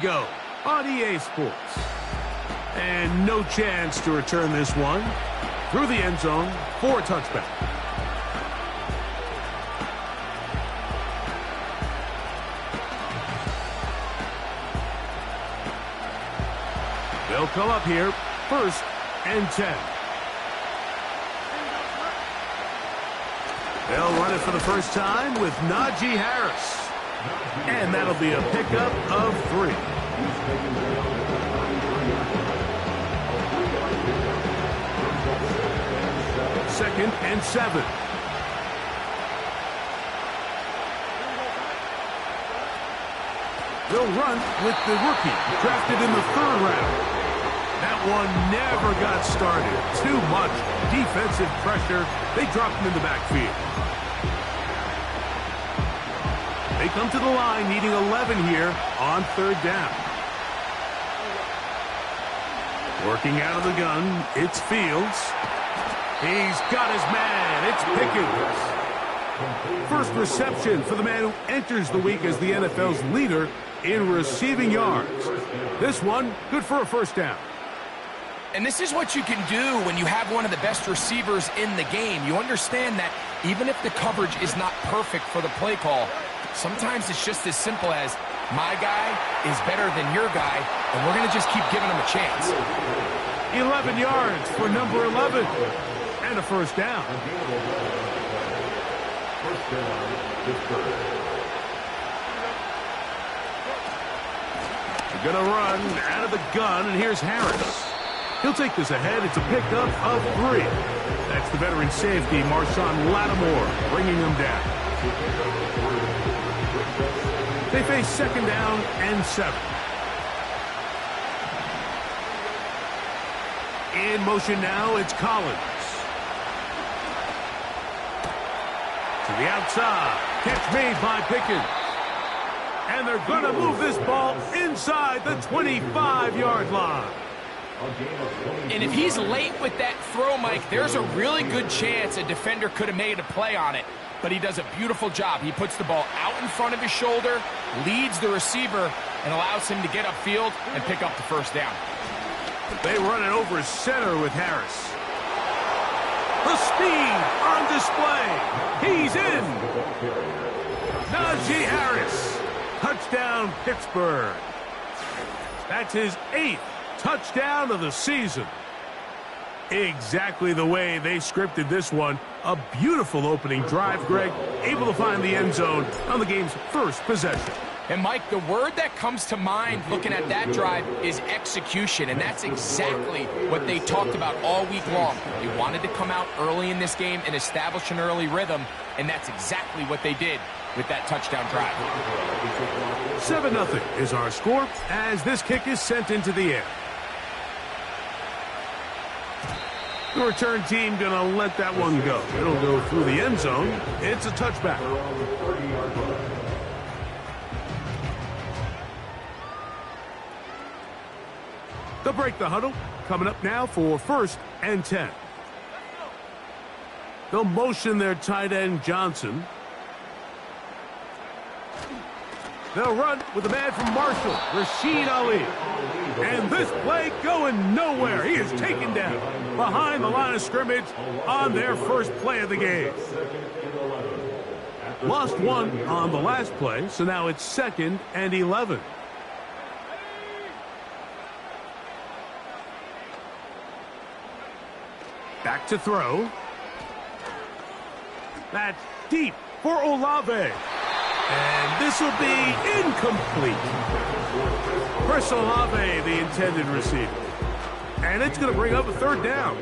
Go on EA Sports. And no chance to return this one through the end zone for a touchback. They'll come up here, 1st and 10. They'll run it for the first time with Najee Harris. And that'll be a pickup of 3. Second and 7. They'll run with the rookie, drafted in the 3rd round. That one never got started. Too much defensive pressure. They dropped him in the backfield. They come to the line needing 11 here on 3rd down. Working out of the gun, it's Fields. He's got his man. It's Pickens. First reception for the man who enters the week as the NFL's leader in receiving yards. This one, good for a 1st down. And this is what you can do when you have one of the best receivers in the game. You understand that even if the coverage is not perfect for the play call, sometimes it's just as simple as, my guy is better than your guy, and we're going to just keep giving him a chance. 11 yards for number 11. And a 1st down. They're going to run out of the gun, and here's Harris. He'll take this ahead. It's a pickup of 3. That's the veteran safety, Marshawn Lattimore, bringing them down. They face 2nd down and 7. In motion now, it's Collins. To the outside. Catch made by Pickens. And they're going to move this ball inside the 25-yard line. And if he's late with that throw, Mike, there's a really good chance a defender could have made a play on it. But he does a beautiful job. He puts the ball out in front of his shoulder, leads the receiver, and allows him to get upfield and pick up the 1st down. They run it over center with Harris. The speed on display. He's in. Najee Harris. Touchdown, Pittsburgh. That's his 8th touchdown of the season. Exactly the way they scripted this one. A beautiful opening drive, Greg. Able to find the end zone on the game's 1st possession. And, Mike, the word that comes to mind looking at that drive is execution, and that's exactly what they talked about all week long. They wanted to come out early in this game and establish an early rhythm, and that's exactly what they did with that touchdown drive. 7-0 is our score as this kick is sent into the air. The return team going to let that one go. It'll go through the end zone. It's a touchback. They'll break the huddle. Coming up now for 1st and 10. They'll motion their tight end, Johnson. They'll run with the man from Marshall, Rashid Ali. And this play going nowhere. He is taken down behind the line of scrimmage on their 1st play of the game. Lost 1 on the last play, so now it's 2nd and 11. Back to throw. That's deep for Olave. And this will be incomplete. Chris Olave, the intended receiver. And it's going to bring up a 3rd down.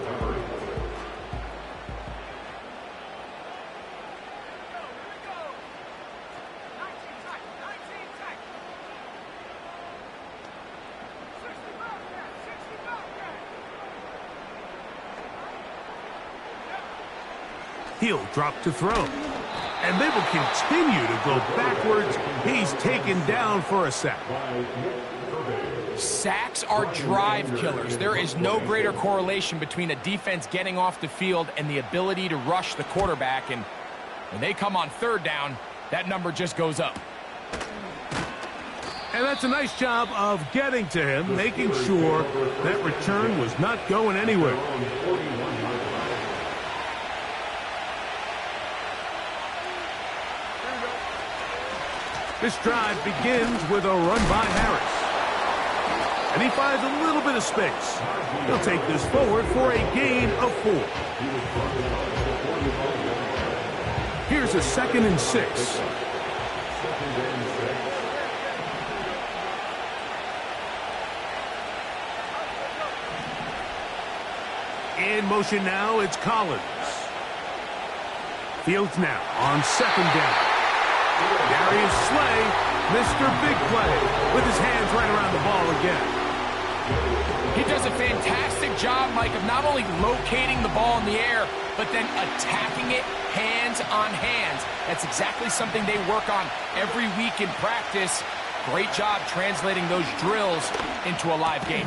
He'll drop to throw. And they will continue to go backwards. He's taken down for a sack. Sacks are drive killers. There is no greater correlation between a defense getting off the field and the ability to rush the quarterback. And when they come on 3rd down, that number just goes up. And that's a nice job of getting to him, making sure that return was not going anywhere. This drive begins with a run by Harris. And he finds a little bit of space. He'll take this forward for a gain of 4. Here's a 2nd and 6. In motion now, it's Collins. Fields now on 2nd down. Darius Slay, Mr. Big Play, with his hands right around the ball again. He does a fantastic job, Mike, of not only locating the ball in the air, but then attacking it hands on hands. That's exactly something they work on every week in practice. Great job translating those drills into a live game.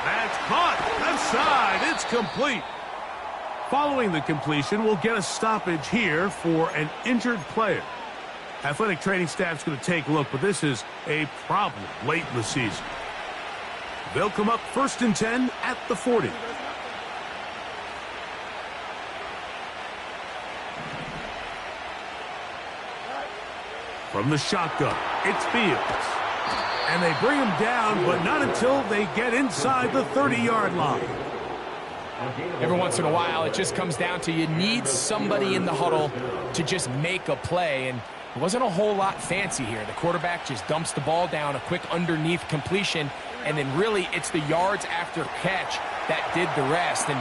That's caught. Left side. It's complete. Following the completion, we'll get a stoppage here for an injured player. Athletic training staff's going to take a look, but this is a problem late in the season. They'll come up 1st and 10 at the 40. From the shotgun, it's Fields. And they bring him down, but not until they get inside the 30-yard line. Every once in a while, it just comes down to you need somebody in the huddle to just make a play, and it wasn't a whole lot fancy here. The quarterback just dumps the ball down, a quick underneath completion, and then really it's the yards after catch that did the rest. And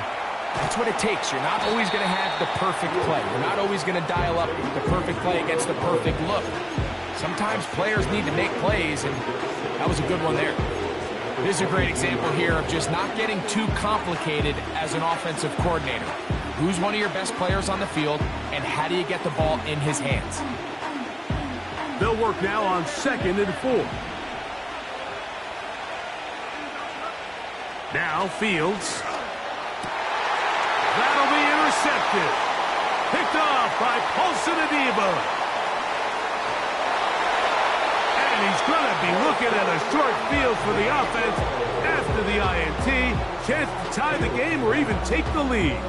that's what it takes. You're not always going to have the perfect play. You're not always going to dial up the perfect play against the perfect look. Sometimes players need to make plays, and that was a good one there. This is a great example here of just not getting too complicated as an offensive coordinator. Who's one of your best players on the field, and how do you get the ball in his hands? They'll work now on 2nd and 4. Now Fields. That'll be intercepted. Picked off by Paulson Adebo. And he's going to be looking at a short field for the offense after the INT. Chance to tie the game or even take the lead.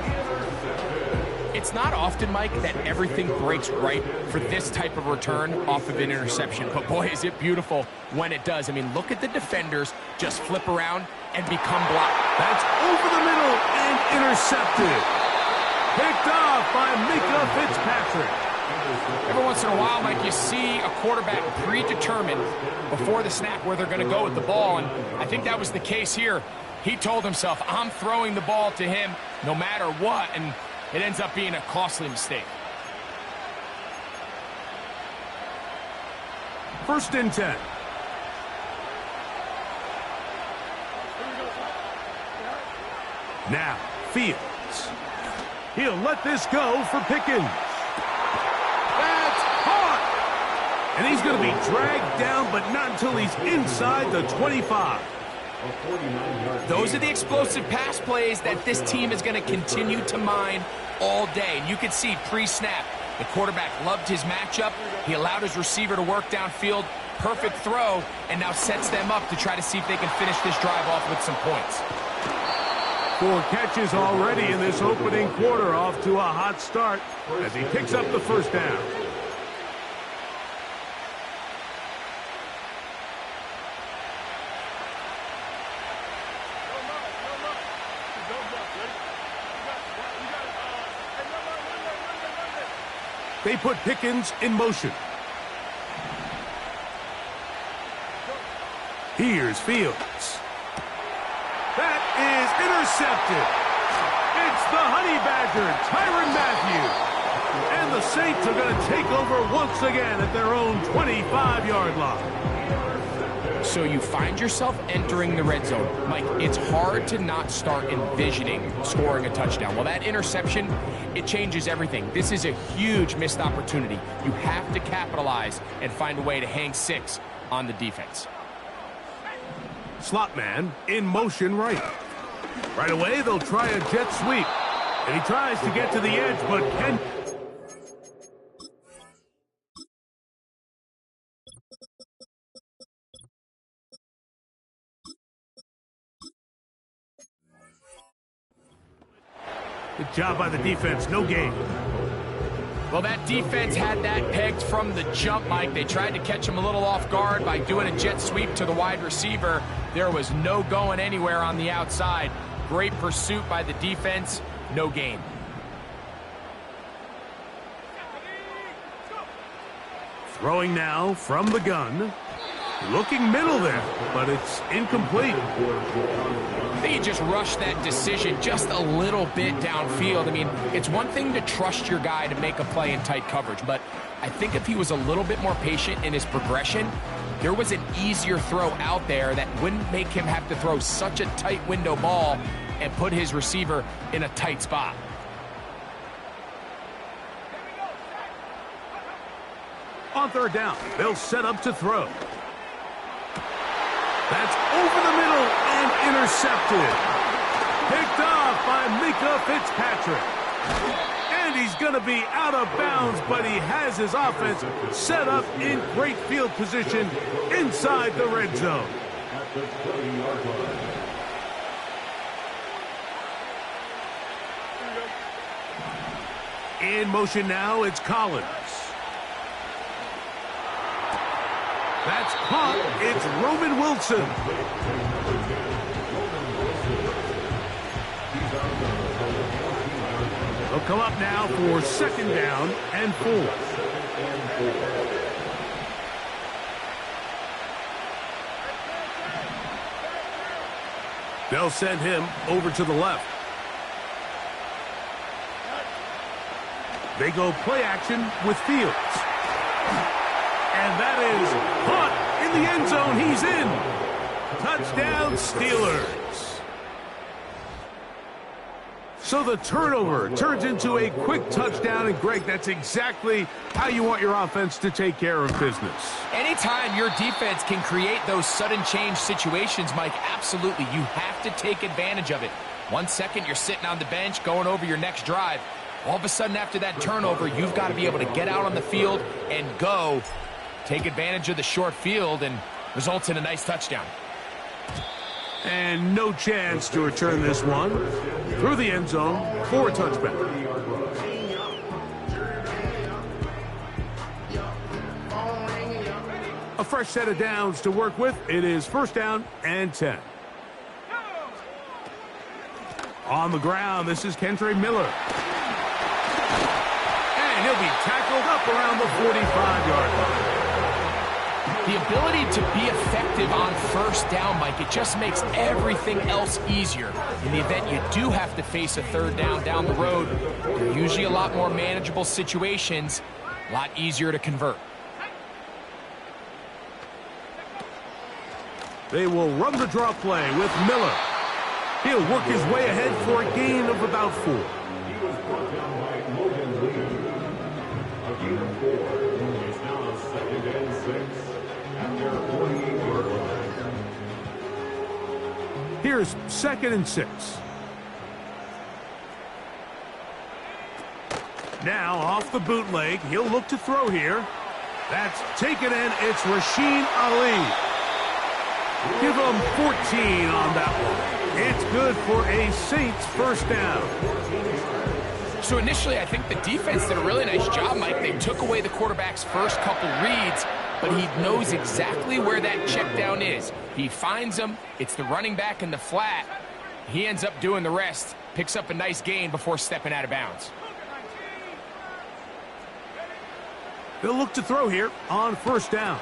It's not often, Mike, that everything breaks right for this type of return off of an interception. But boy, is it beautiful when it does. I mean, look at the defenders just flip around and become blocked. That's over the middle and intercepted. Picked off by Minkah Fitzpatrick. Every once in a while, Mike, you see a quarterback predetermined before the snap where they're going to go with the ball, and I think that was the case here. He told himself, I'm throwing the ball to him no matter what, and it ends up being a costly mistake. 1st and 10. Now, Fields. He'll let this go for Pickens. That's caught! And he's going to be dragged down, but not until he's inside the 25. Those are the explosive pass plays that this team is going to continue to mine all day. And you can see pre-snap, the quarterback loved his matchup. He allowed his receiver to work downfield. Perfect throw, and now sets them up to try to see if they can finish this drive off with some points. 4 catches already in this opening quarter, off to a hot start as he picks up the 1st down. They put Pickens in motion. Here's Fields. That is intercepted. It's the Honey Badger, Tyrann Mathieu. And the Saints are going to take over once again at their own 25-yard line. So you find yourself entering the red zone. Mike, it's hard to not start envisioning scoring a touchdown. Well, that interception, it changes everything. This is a huge missed opportunity. You have to capitalize and find a way to hang 6 on the defense. Slot man in motion right. Right away, they'll try a jet sweep. And he tries to get to the edge, but can... Good job by the defense. No gain. Well, that defense had that pegged from the jump, Mike. They tried to catch him a little off guard by doing a jet sweep to the wide receiver. There was no going anywhere on the outside. Great pursuit by the defense. No gain. Throwing now from the gun. Looking middle there, but it's incomplete. I think he just rushed that decision just a little bit downfield. I mean, it's one thing to trust your guy to make a play in tight coverage, but I think if he was a little bit more patient in his progression, there was an easier throw out there that wouldn't make him have to throw such a tight window ball and put his receiver in a tight spot. On third down, they'll set up to throw. That's over the middle and intercepted. Picked off by Minkah Fitzpatrick. And he's going to be out of bounds, but he has his offense set up in great field position inside the red zone. In motion now, it's Collins. That's caught. It's Roman Wilson. They'll come up now for second down and 4. They'll send him over to the left. They go play action with Fields. And that is caught in the end zone. He's in. Touchdown, Steelers. So the turnover turns into a quick touchdown. And, Greg, that's exactly how you want your offense to take care of business. Anytime your defense can create those sudden change situations, Mike, absolutely, you have to take advantage of it. 1 second, you're sitting on the bench going over your next drive. All of a sudden, after that turnover, you've got to be able to get out on the field and go. Take advantage of the short field and results in a nice touchdown. And no chance to return this one through the end zone for a touchback. A fresh set of downs to work with. It is first down and 10. On the ground, this is Kendre Miller. And he'll be tackled up around the 45-yard line. The ability to be effective on first down, Mike, it just makes everything else easier. In the event you do have to face a third down the road, they're usually a lot more manageable situations, a lot easier to convert. They will run the draw play with Miller. He'll work his way ahead for a gain of about 4. Here's 2nd and 6. Now off the bootleg, he'll look to throw here. That's taken in. It's Rasheen Ali. Give him 14 on that one. It's good for a Saints first down. So initially, I think the defense did a really nice job, Mike. They took away the quarterback's first couple reads, but he knows exactly where that check down is. He finds him. It's the running back in the flat. He ends up doing the rest. Picks up a nice gain before stepping out of bounds. They'll look to throw here on first down.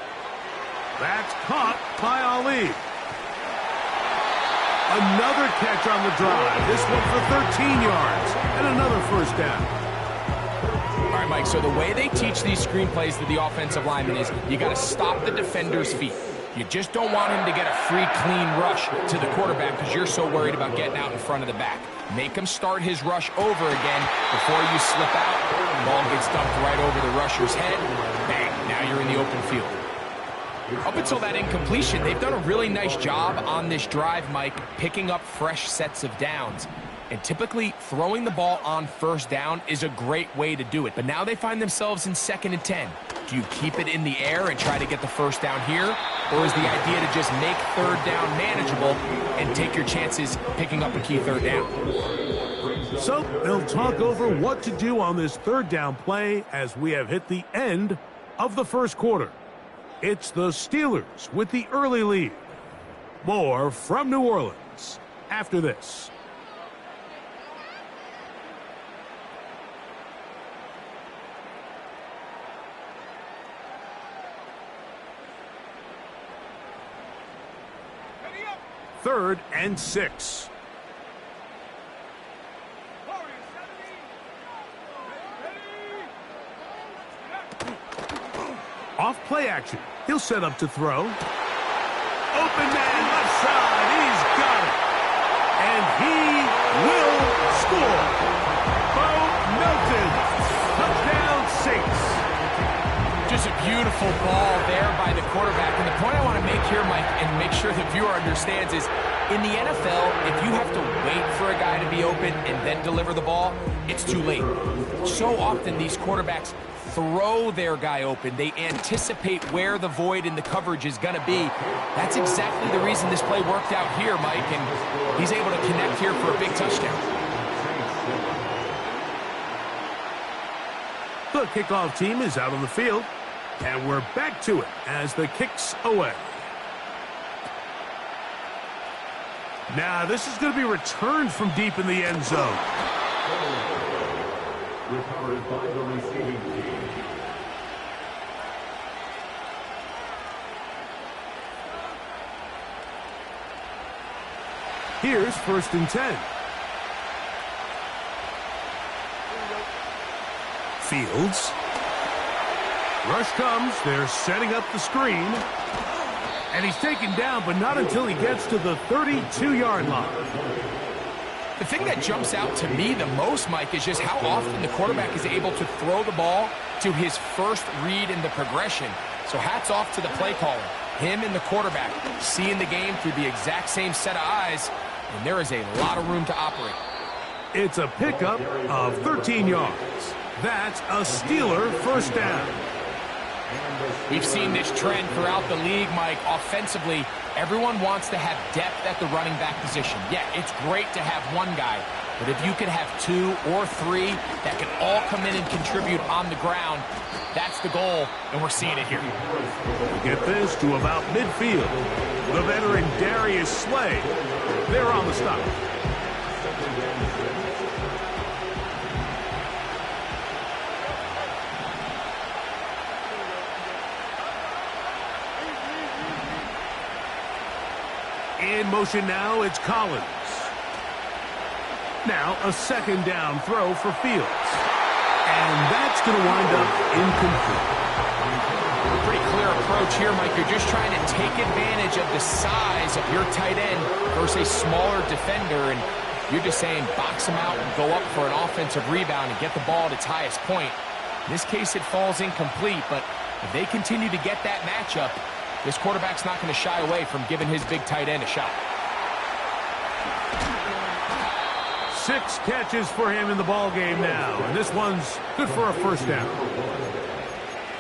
That's caught by Ali. Another catch on the drive. This one for 13 yards and another first down. All right, Mike, so the way they teach these screenplays to the offensive lineman is you got to stop the defender's feet. You just don't want him to get a free, clean rush to the quarterback because you're so worried about getting out in front of the back. Make him start his rush over again before you slip out. The ball gets dumped right over the rusher's head. Bang, now you're in the open field. Up until that incompletion, they've done a really nice job on this drive, Mike, picking up fresh sets of downs. And typically, throwing the ball on first down is a great way to do it. But now they find themselves in 2nd and 10. Do you keep it in the air and try to get the first down here? Or is the idea to just make third down manageable and take your chances picking up a key third down? So they'll talk over what to do on this third down play as we have hit the end of the first quarter. It's the Steelers with the early lead. More from New Orleans after this. Third and 6. Off play action. He'll set up to throw. Open man left side. He's got it. And he will score. Bo Melton. Touchdown Saints. Just a beautiful ball there by the quarterback. And the point I want to make here, Mike, and make sure the viewer understands is, in the NFL, if you have to wait for a guy to be open and then deliver the ball, it's too late. So often these quarterbacks throw their guy open. They anticipate where the void in the coverage is going to be. That's exactly the reason this play worked out here, Mike, and he's able to connect here for a big touchdown. The kickoff team is out on the field, and we're back to it as the kick's away. Now, this is going to be returned from deep in the end zone. Recovered by the receiving team. Here's 1st and 10. Fields. Rush comes. They're setting up the screen. And he's taken down, but not until he gets to the 32-yard line. The thing that jumps out to me the most, Mike, is just how often the quarterback is able to throw the ball to his first read in the progression. So hats off to the play caller. Him and the quarterback seeing the game through the exact same set of eyes, and there is a lot of room to operate. It's a pickup of 13 yards. That's a Steeler first down. We've seen this trend throughout the league, Mike. Offensively, everyone wants to have depth at the running back position. Yeah, it's great to have one guy, but if you can have 2 or 3 that can all come in and contribute on the ground, that's the goal, and we're seeing it here. Get this to about midfield. The veteran Darius Slay, they're on the stop. In motion now, it's Collins. Now a 2nd down throw for Fields. And that's going to wind up incomplete. Pretty clear approach here, Mike. You're just trying to take advantage of the size of your tight end versus a smaller defender, and you're just saying box him out and go up for an offensive rebound and get the ball at its highest point. In this case, it falls incomplete, but if they continue to get that matchup, this quarterback's not going to shy away from giving his big tight end a shot. 6 catches for him in the ball game now, and this one's good for a first down.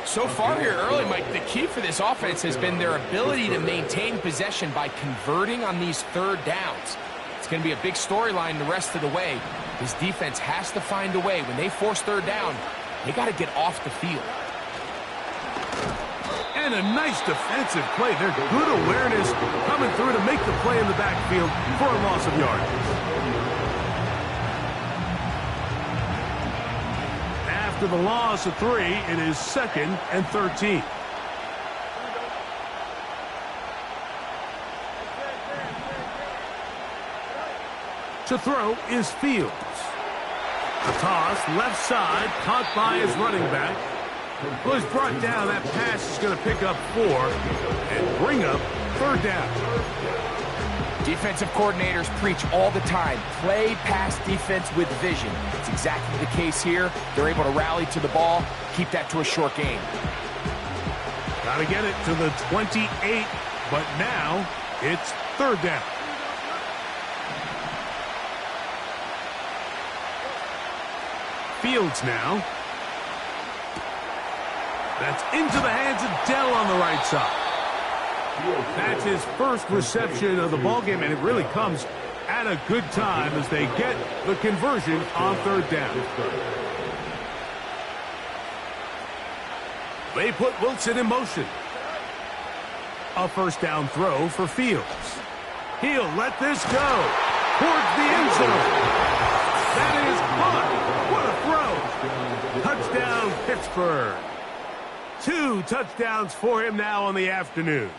So far here early, Mike, the key for this offense has been their ability to maintain possession by converting on these third downs. It's going to be a big storyline the rest of the way. This defense has to find a way. When they force third down, they got to get off the field. And a nice defensive play. There's good awareness coming through to make the play in the backfield for a loss of yards. After the loss of 3, it is 2nd and 13. To throw is Fields. A toss, left side, caught by his running back. Well, he's brought down. That pass is going to pick up 4 and bring up 3rd down. Defensive coordinators preach all the time, play pass defense with vision. It's exactly the case here. They're able to rally to the ball, keep that to a short game. Got to get it to the 28, but now it's 3rd down. Fields now. That's into the hands of Dell on the right side. That's his first reception of the ballgame, and it really comes at a good time as they get the conversion on third down. They put Wilson in motion. A first down throw for Fields. He'll let this go towards the end zone. That is caught. What a throw. Touchdown, Pittsburgh. 2 touchdowns for him now on the afternoon.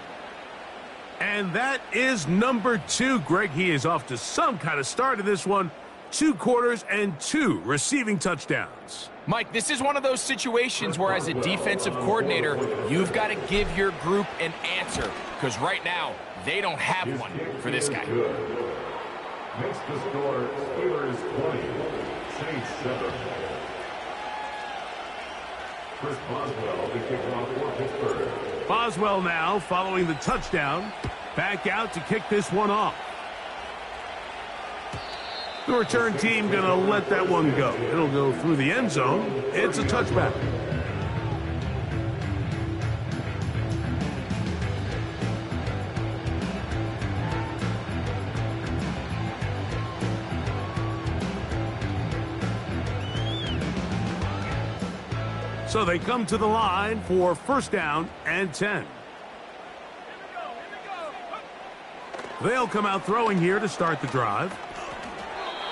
And that is number 2, Greg. He is off to some kind of start in this one. 2 quarters and 2 receiving touchdowns. Mike, this is one of those situations where as a defensive coordinator, you've got to give your group an answer. Because right now, they don't have one for this guy. Makes the score Steelers 20, Saints 7. Chris Boswell, the kickoff for Pittsburgh. Boswell now following the touchdown. Back out to kick this one off. The return team going to let that one go. It'll go through the end zone. It's a touchback. So they come to the line for first down and 10. They'll come out throwing here to start the drive.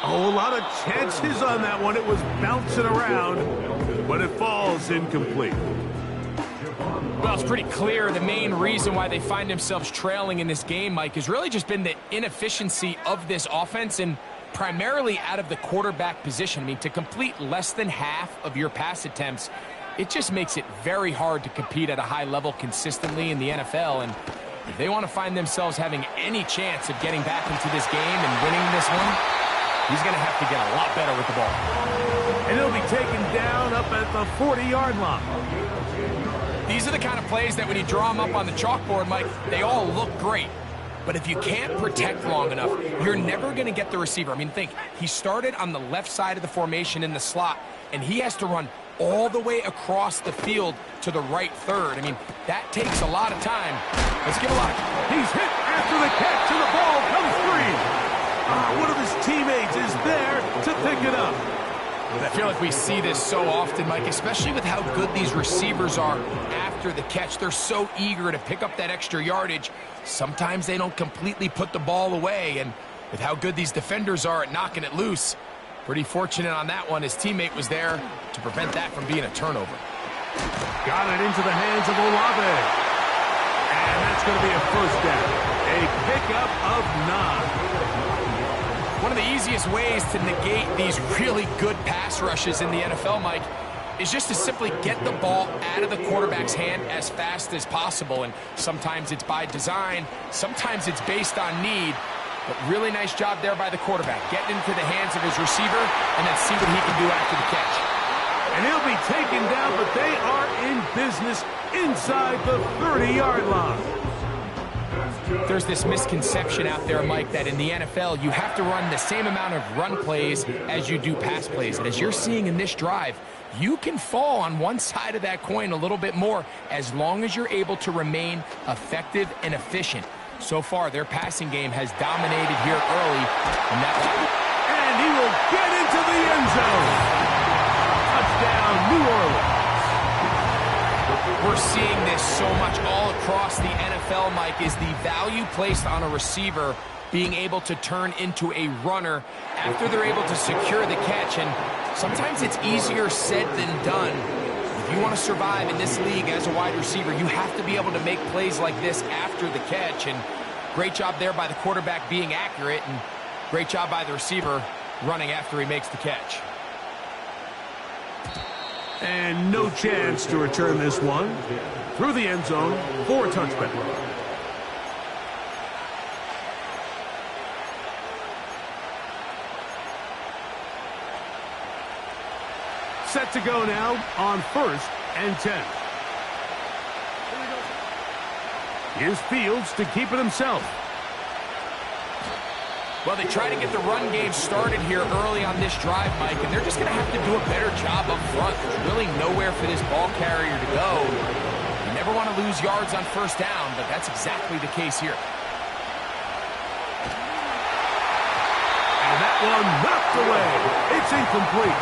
Oh, a lot of chances on that one. It was bouncing around, but it falls incomplete. Well, it's pretty clear the main reason why they find themselves trailing in this game, Mike, has really just been the inefficiency of this offense and primarily out of the quarterback position. I mean, to complete less than half of your pass attempts, it just makes it very hard to compete at a high level consistently in the NFL. And if they want to find themselves having any chance of getting back into this game and winning this one, he's going to have to get a lot better with the ball. And he'll be taken down up at the 40-yard line. These are the kind of plays that when you draw them up on the chalkboard, Mike, they all look great. But if you can't protect long enough, you're never going to get the receiver. I mean, think, he started on the left side of the formation in the slot, and he has to run all the way across the field to the right third. I mean, that takes a lot of time. Let's give a look. He's hit after the catch, and the ball comes free. One of his teammates is there to pick it up. I feel like we see this so often, Mike, especially with how good these receivers are after the catch. They're so eager to pick up that extra yardage. Sometimes they don't completely put the ball away, and with how good these defenders are at knocking it loose, pretty fortunate on that one. His teammate was there to prevent that from being a turnover. Got it into the hands of Olave. And that's going to be a first down. A pickup of 9. One of the easiest ways to negate these really good pass rushes in the NFL, Mike, is just to simply get the ball out of the quarterback's hand as fast as possible. And sometimes it's by design, sometimes it's based on need. But really nice job there by the quarterback, getting into the hands of his receiver and then see what he can do after the catch. And he'll be taken down, but they are in business inside the 30-yard line. There's this misconception out there, Mike, that in the NFL you have to run the same amount of run plays as you do pass plays. And as you're seeing in this drive, you can fall on one side of that coin a little bit more as long as you're able to remain effective and efficient. So far, their passing game has dominated here early. And he will get into the end zone. Touchdown, New Orleans. We're seeing this so much all across the NFL, Mike, is the value placed on a receiver being able to turn into a runner after they're able to secure the catch. And sometimes it's easier said than done. If you want to survive in this league as a wide receiver, you have to be able to make plays like this after the catch. And great job there by the quarterback being accurate, and great job by the receiver running after he makes the catch. And no chance to return this one through the end zone for a touchback. Set to go now on first and 10. Here's Fields to keep it himself. Well, they try to get the run game started here early on this drive, Mike, and they're just going to have to do a better job up front. There's really nowhere for this ball carrier to go. You never want to lose yards on first down, but that's exactly the case here. one knocked away. It's incomplete.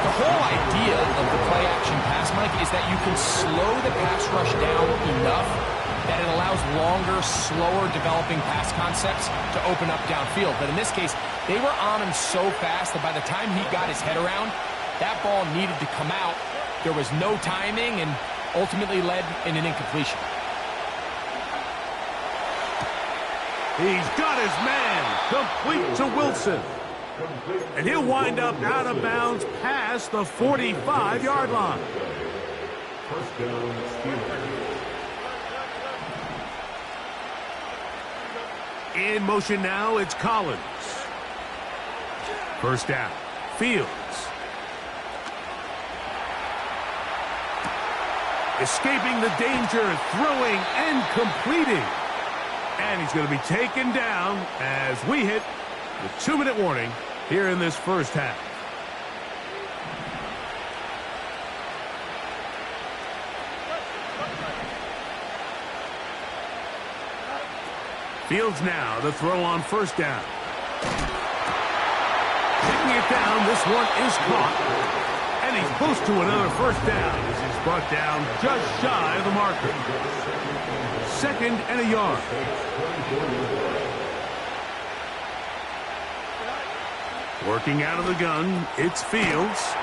The whole idea of the play-action pass, Mike, is that you can slow the pass rush down enough that it allows longer, slower developing pass concepts to open up downfield. But in this case, they were on him so fast that by the time he got his head around, that ball needed to come out. There was no timing and ultimately led in an incompletion. He's got his man, complete to Wilson. And he'll wind up out of bounds past the 45-yard line. First down, Steelers. In motion now, it's Collins. First down, Fields. Escaping the danger, throwing and completing. And he's going to be taken down as we hit the 2-minute warning here in this first half. Fields now to throw on first down. Taking it down, this one is caught. And he's close to another first down as he's brought down just shy of the marker. 2nd and a yard. Working out of the gun, it's Fields.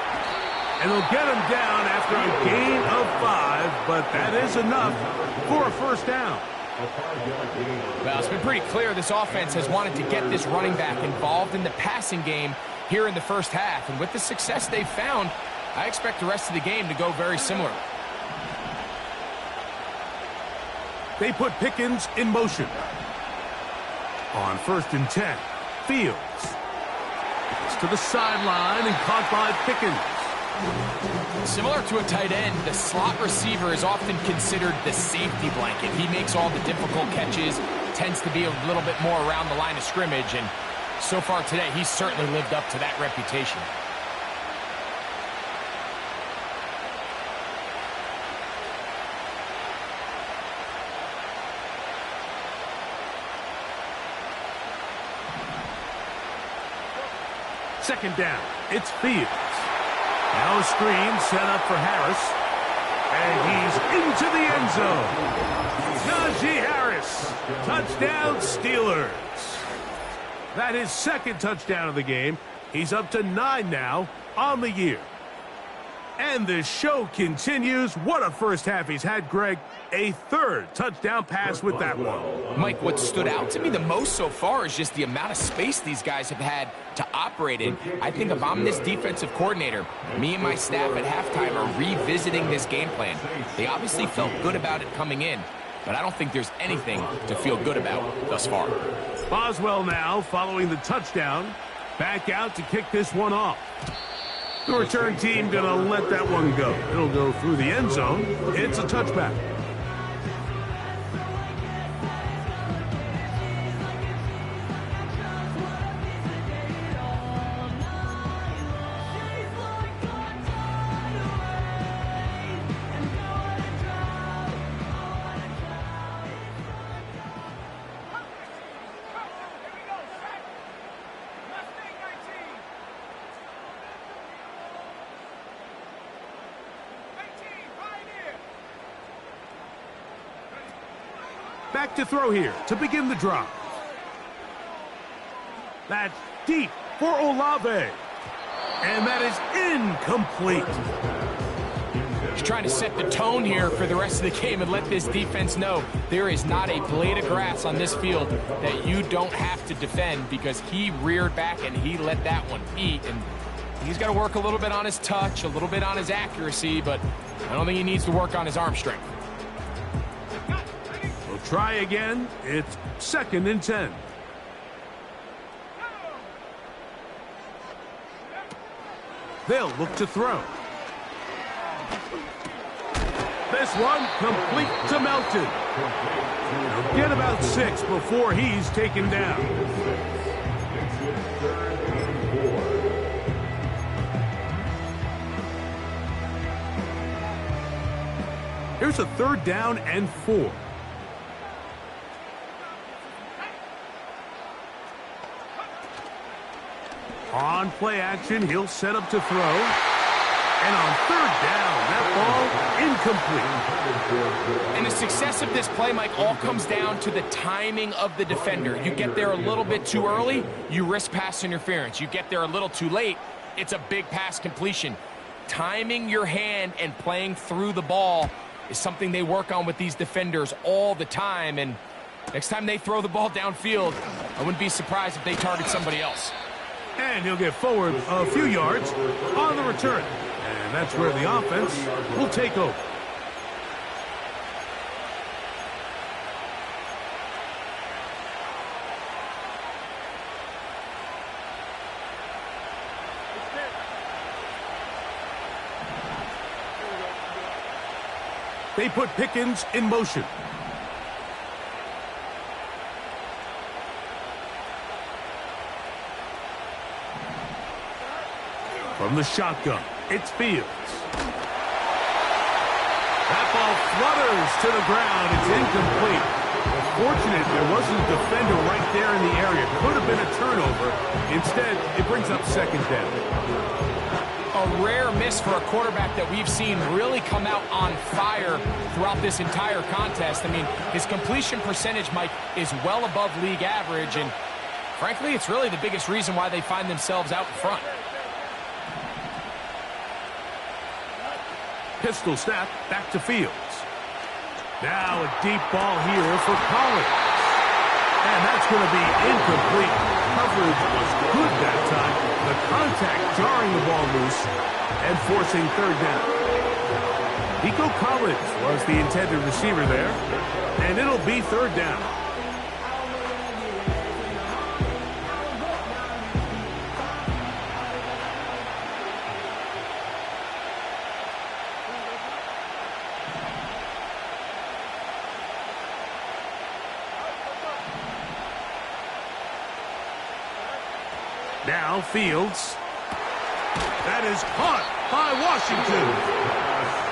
And they'll get him down after a gain of 5, but that is enough for a first down. Well, it's been pretty clear this offense has wanted to get this running back involved in the passing game here in the first half. And with the success they've found, I expect the rest of the game to go very similar. They put Pickens in motion. On 1st and 10, Fields. It's to the sideline and caught by Pickens. Similar to a tight end, the slot receiver is often considered the safety blanket. He makes all the difficult catches, tends to be a little bit more around the line of scrimmage, and so far today, he's certainly lived up to that reputation. Second down, it's Fields. Now a screen set up for Harris. And he's into the end zone. Najee Harris. Touchdown, Steelers. That is 2nd touchdown of the game. He's up to 9 now on the year. And the show continues. What a first half he's had, Greg. A 3rd touchdown pass with that one. Mike, what stood out to me the most so far is just the amount of space these guys have had to operate in. I think if I'm this defensive coordinator, me and my staff at halftime are revisiting this game plan. They obviously felt good about it coming in, but I don't think there's anything to feel good about thus far. Boswell now following the touchdown. Back out to kick this one off. The return team going to let that one go. It'll go through the end zone. It's a touchback. Back to throw here to begin the drive. That's deep for Olave. And that is incomplete. He's trying to set the tone here for the rest of the game and let this defense know there is not a blade of grass on this field that you don't have to defend, because he reared back and he let that one eat. And he's got to work a little bit on his touch, a little bit on his accuracy, but I don't think he needs to work on his arm strength. Try again. It's 2nd and 10. They'll look to throw. This one complete to Melton. He'll get about 6 before he's taken down. Here's a 3rd down and 4. On play action, he'll set up to throw. And on third down, that ball incomplete. And the success of this play, Mike, all comes down to the timing of the defender. You get there a little bit too early, you risk pass interference. You get there a little too late, it's a big pass completion. Timing your hand and playing through the ball is something they work on with these defenders all the time. And next time they throw the ball downfield, I wouldn't be surprised if they target somebody else. And he'll get forward a few yards on the return. And that's where the offense will take over. They put Pickens in motion. From the shotgun, it's Fields. That ball flutters to the ground. It's incomplete. Fortunate there wasn't a defender right there in the area. Could have been a turnover. Instead, it brings up second down. A rare miss for a quarterback that we've seen really come out on fire throughout this entire contest. I mean, his completion percentage, Mike, is well above league average, and frankly, it's really the biggest reason why they find themselves out in front. Pistol snap, back to Fields. Now a deep ball here for Collins. And that's going to be incomplete. Coverage was good that time. The contact jarring the ball loose and forcing third down. Nico Collins was the intended receiver there. And it'll be third down. Now Fields. That is caught by Washington.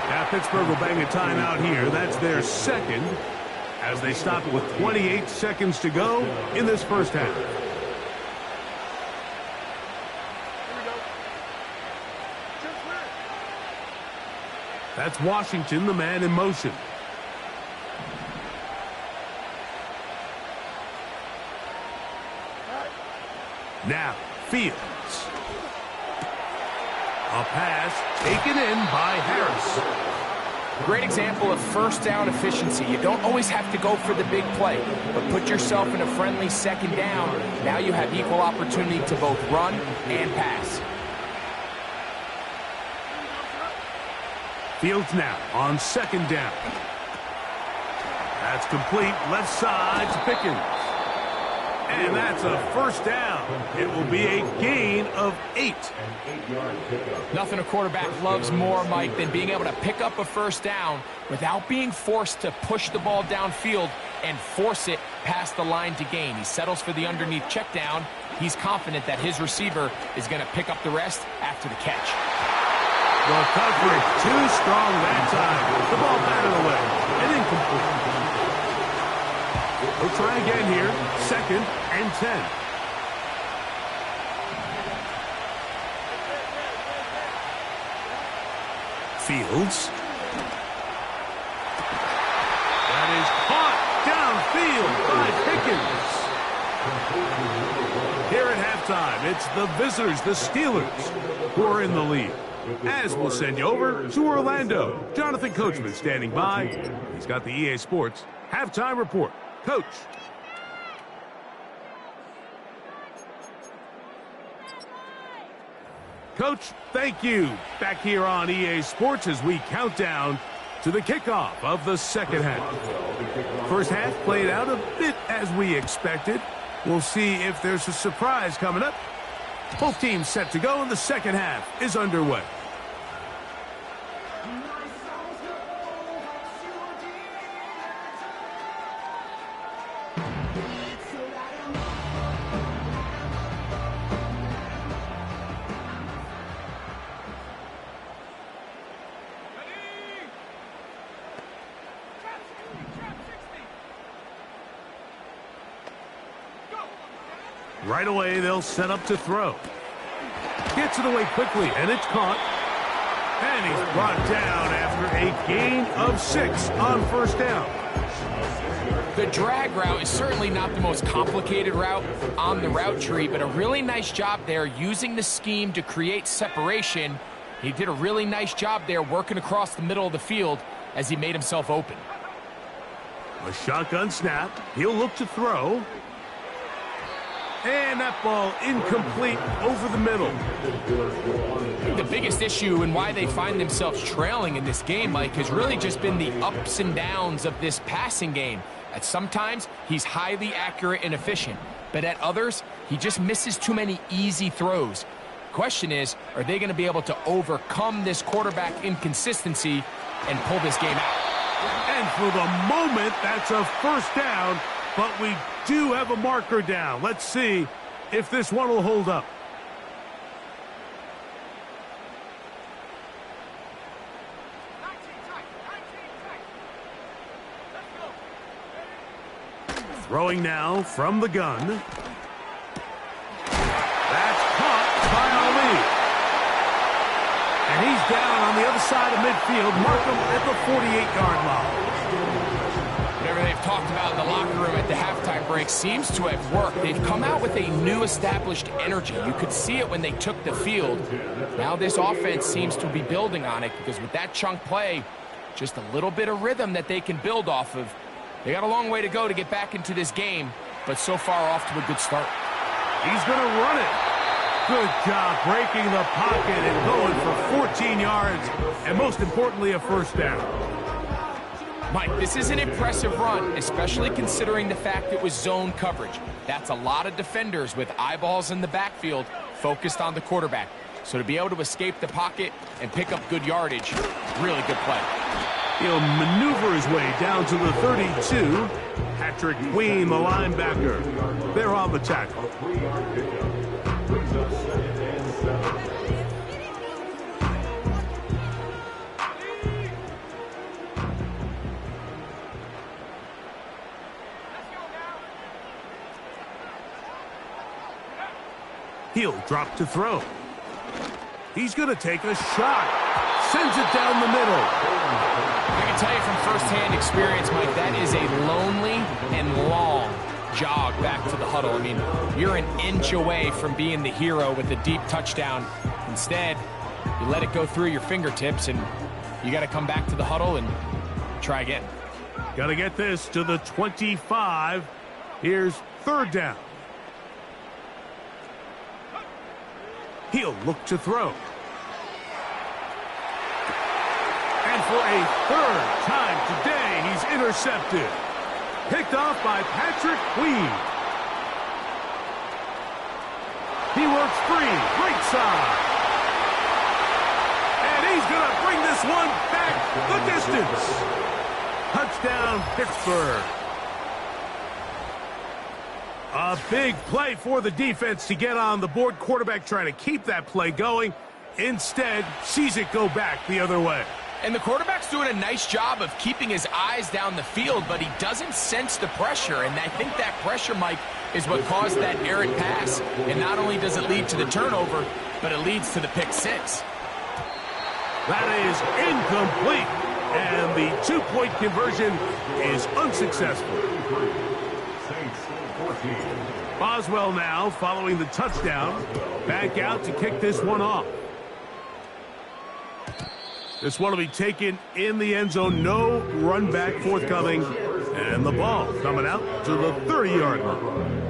Now Pittsburgh will bang a timeout here. That's their second as they stop it with 28 seconds to go in this first half. That's Washington, the man in motion. Now Fields. A pass taken in by Harris. Great example of first down efficiency. You don't always have to go for the big play, but put yourself in a friendly second down. Now you have equal opportunity to both run and pass. Fields now on second down. That's complete. Left side to Pickens. And that's a first down. It will be a gain of 8. Nothing a quarterback loves more, Mike, than being able to pick up a first down without being forced to push the ball downfield and force it past the line to gain. He settles for the underneath check down. He's confident that his receiver is going to pick up the rest after the catch. The coverage too strong that time. The ball batted away and incomplete. We'll try again here. Second and 10. Fields. That is caught downfield by Pickens. Here at halftime, it's the visitors, the Steelers, who are in the lead. As we'll send you over to Orlando. Jonathan Coachman standing by. He's got the EA Sports halftime report. Coach. Coach, thank you. Back here on EA Sports as we count down to the kickoff of the second half. First half played out a bit as we expected. We'll see if there's a surprise coming up. Both teams set to go and the second half is underway. Right away, they'll set up to throw. Gets it away quickly, and it's caught. And he's brought down after a gain of 6 on first down. The drag route is certainly not the most complicated route on the route tree, but a really nice job there using the scheme to create separation. He did a really nice job there working across the middle of the field as he made himself open. A shotgun snap. He'll look to throw. And that ball incomplete over the middle. The biggest issue and why they find themselves trailing in this game, Mike, has really just been the ups and downs of this passing game. At sometimes, he's highly accurate and efficient, but at others, he just misses too many easy throws. Question is, are they going to be able to overcome this quarterback inconsistency and pull this game out? And for the moment, that's a first down, but we do have a marker down. Let's see if this one will hold up. Throwing now from the gun. That's caught by Ali. And he's down on the other side of midfield. Markham at the 48-yard line. Whatever they've talked about in the locker room at the halftime break seems to have worked. They've come out with a new established energy. You could see it when they took the field. Now this offense seems to be building on it because with that chunk play, just a little bit of rhythm that they can build off of. They got a long way to go to get back into this game, but so far off to a good start. He's going to run it. Good job breaking the pocket and going for 14 yards, and most importantly, a first down. Mike, this is an impressive run, especially considering the fact it was zone coverage. That's a lot of defenders with eyeballs in the backfield focused on the quarterback. So to be able to escape the pocket and pick up good yardage, really good play. He'll maneuver his way down to the 32. Patrick Queen, the linebacker. They're on the tackle. He'll drop to throw. He's going to take a shot. Sends it down the middle. I can tell you from firsthand experience, Mike, that is a lonely and long jog back to the huddle. I mean, you're an inch away from being the hero with a deep touchdown. Instead, you let it go through your fingertips, and you got to come back to the huddle and try again. Got to get this to the 25. Here's third down. He'll look to throw. And for a third time today, he's intercepted. Picked off by Patrick Queen. He works free, right side. And he's going to bring this one back the distance. Touchdown, Pittsburgh. A big play for the defense to get on the board. Quarterback trying to keep that play going. Instead, sees it go back the other way. And the quarterback's doing a nice job of keeping his eyes down the field, but he doesn't sense the pressure. And I think that pressure, Mike, is what caused that errant pass. And not only does it lead to the turnover, but it leads to the pick six. That is incomplete. And the two-point conversion is unsuccessful. Boswell now following the touchdown. Back out to kick this one off. This one will be taken in the end zone. No run back forthcoming. And the ball coming out to the 30-yard line.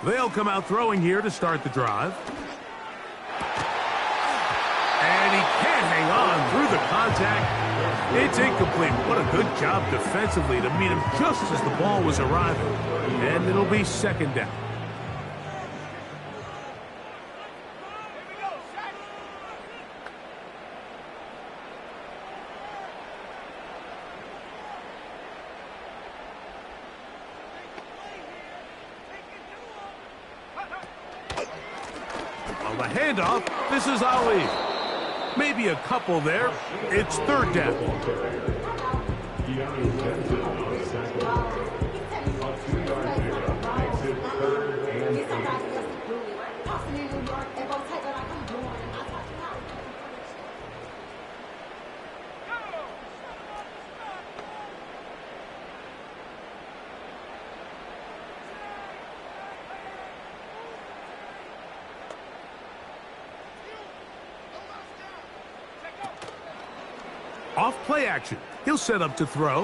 They'll come out throwing here to start the drive. And he can't hang on through the contact. It's incomplete. What a good job defensively to meet him just as the ball was arriving. And it'll be second down. Now the handoff. This is Ali. Maybe a couple there. It's third down. Keanu Benson on the second. A 2-yard pickup makes it 3rd and 8. Off play action. He'll set up to throw.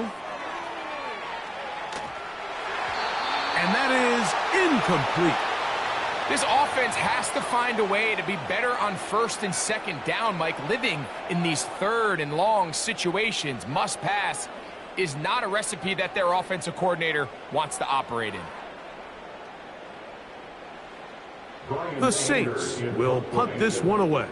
And that is incomplete. This offense has to find a way to be better on first and second down, Mike. Living in these third and long situations, must pass, is not a recipe that their offensive coordinator wants to operate in. The Saints will punt this one away.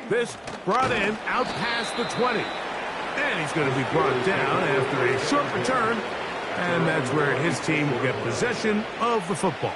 This brought in out past the 20. And he's going to be brought down after a short return. And that's where his team will get possession of the football.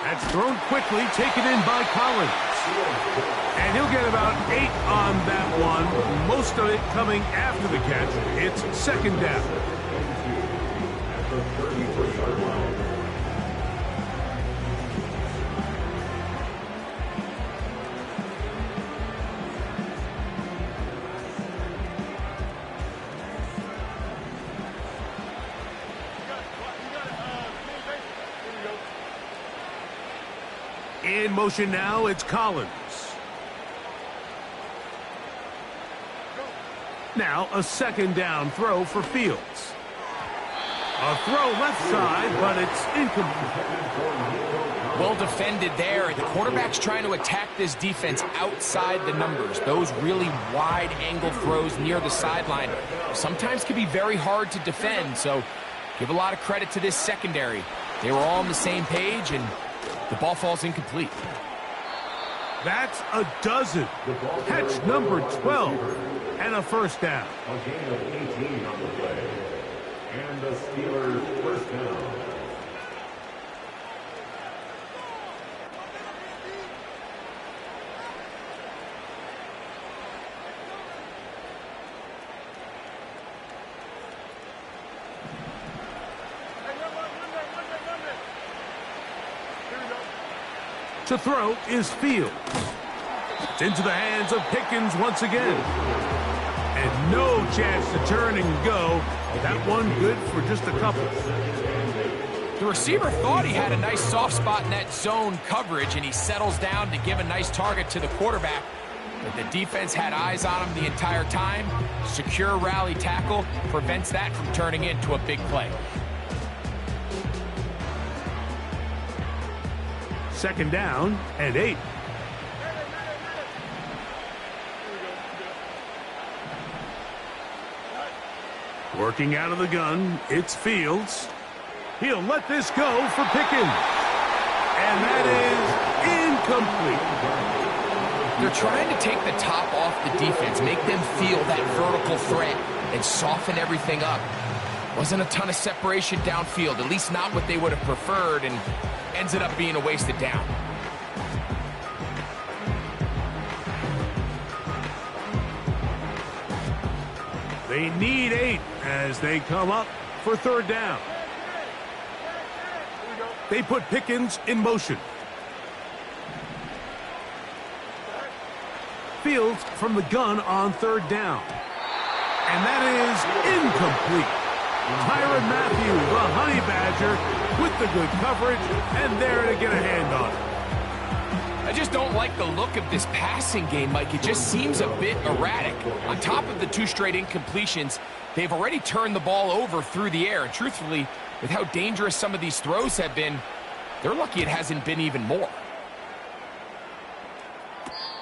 That's thrown quickly, taken in by Collins. And he'll get about 8 on that one, most of it coming after the catch. It's second down. At the 34-yard line. In motion now, it's Collins. Now a second down throw for Fields. A throw left side, but it's incomplete. Well defended there. The quarterback's trying to attack this defense outside the numbers. Those really wide angle throws near the sideline sometimes can be very hard to defend, so give a lot of credit to this secondary. They were all on the same page, and the ball falls incomplete. That's a dozen. Catch number 12 and a first down. A gain of 18 on the play. And the Steelers first down. To throw is Fields. It's into the hands of Pickens once again. And no chance to turn and go. That one good for just a couple. The receiver thought he had a nice soft spot in that zone coverage, and he settles down to give a nice target to the quarterback. But the defense had eyes on him the entire time. Secure rally tackle prevents that from turning into a big play. Second down and 8. Working out of the gun, it's Fields. He'll let this go for Pickens. And that is incomplete. They're trying to take the top off the defense, make them feel that vertical threat, and soften everything up. Wasn't a ton of separation downfield, at least not what they would have preferred, and ends it up being a wasted down. They need 8 as they come up for third down. They put Pickens in motion. Fields from the gun on third down. And that is incomplete. Tyrann Mathieu, the Honey Badger, with the good coverage, and there to get a hand on it. I just don't like the look of this passing game, Mike. It just seems a bit erratic. On top of the 2 straight incompletions, they've already turned the ball over through the air. And truthfully, with how dangerous some of these throws have been, they're lucky it hasn't been even more.